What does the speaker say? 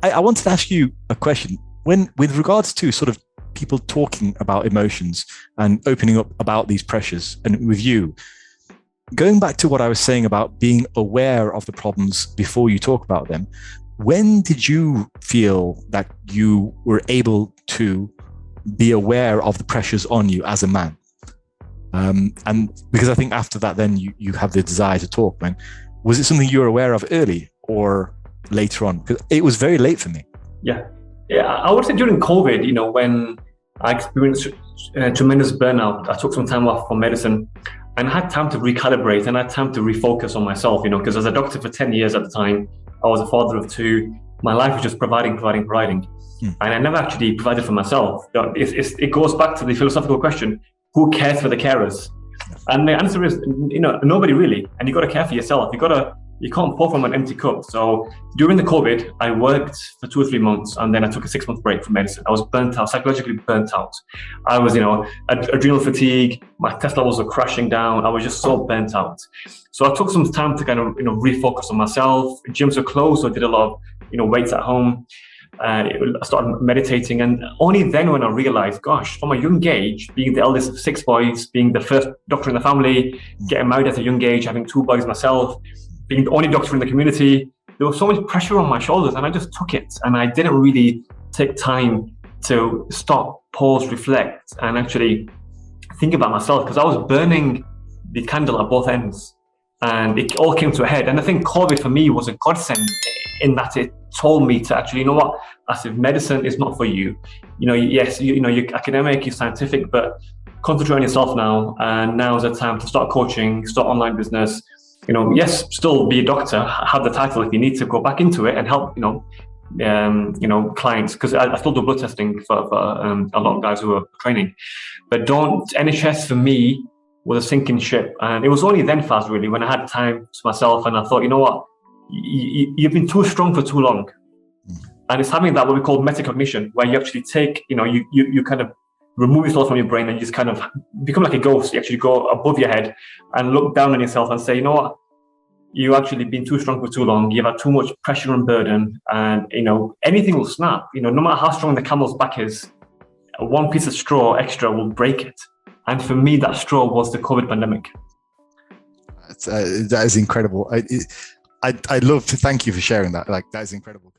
I wanted to ask you a question. With regards to sort of people talking about emotions and opening up about these pressures, and with you, going back to what I was saying about being aware of the problems before you talk about them, when did you feel that you were able to be aware of the pressures on you as a man? And because I think after that, then you have the desire to talk. Was it something you were aware of early or later on? Because it was very late for me. Yeah. I would say during COVID, when I experienced tremendous burnout, I took some time off from medicine and I had time to recalibrate and I had time to refocus on myself, because as a doctor for 10 years at the time, I was a father of two. My life was just providing. And I never actually provided for myself. It goes back to the philosophical question, who cares for the carers? And the answer is, nobody really. And you got to care for yourself. You can't pour from an empty cup. So during the COVID, I worked for 2 or 3 months and then I took a 6-month break from medicine. I was burnt out, psychologically burnt out. I was, adrenal fatigue. My test levels were crashing down. I was just so burnt out. So I took some time to kind of, refocus on myself. Gyms were closed, so I did a lot of, weights at home. I started meditating, and only then when I realized, gosh, from a young age, being the eldest of 6 boys, being the first doctor in the family, getting married at a young age, having 2 boys myself, being the only doctor in the community, there was so much pressure on my shoulders and I just took it. And I didn't really take time to stop, pause, reflect, and actually think about myself, because I was burning the candle at both ends and it all came to a head. And I think COVID for me was a godsend in that it told me to actually, Asif, medicine is not for you. Yes, you're academic, you're scientific, but concentrate on yourself now. And now is the time to start coaching, start online business. Yes, still be a doctor, have the title if you need to go back into it and help, clients, because I still do blood testing for a lot of guys who are training. But NHS for me was a sinking ship. And it was only then, Faz, really, when I had time to myself and I thought, what? You've been too strong for too long. And it's having that what we call metacognition, where you actually take, you kind of remove yourself from your brain and you just kind of become like a ghost. You actually go above your head and look down on yourself and say, what? You actually been too strong for too long. You've had too much pressure and burden, and anything will snap. No matter how strong the camel's back is, one piece of straw extra will break it. And for me, that straw was the COVID pandemic. That is incredible. I'd love to thank you for sharing that. That is incredible.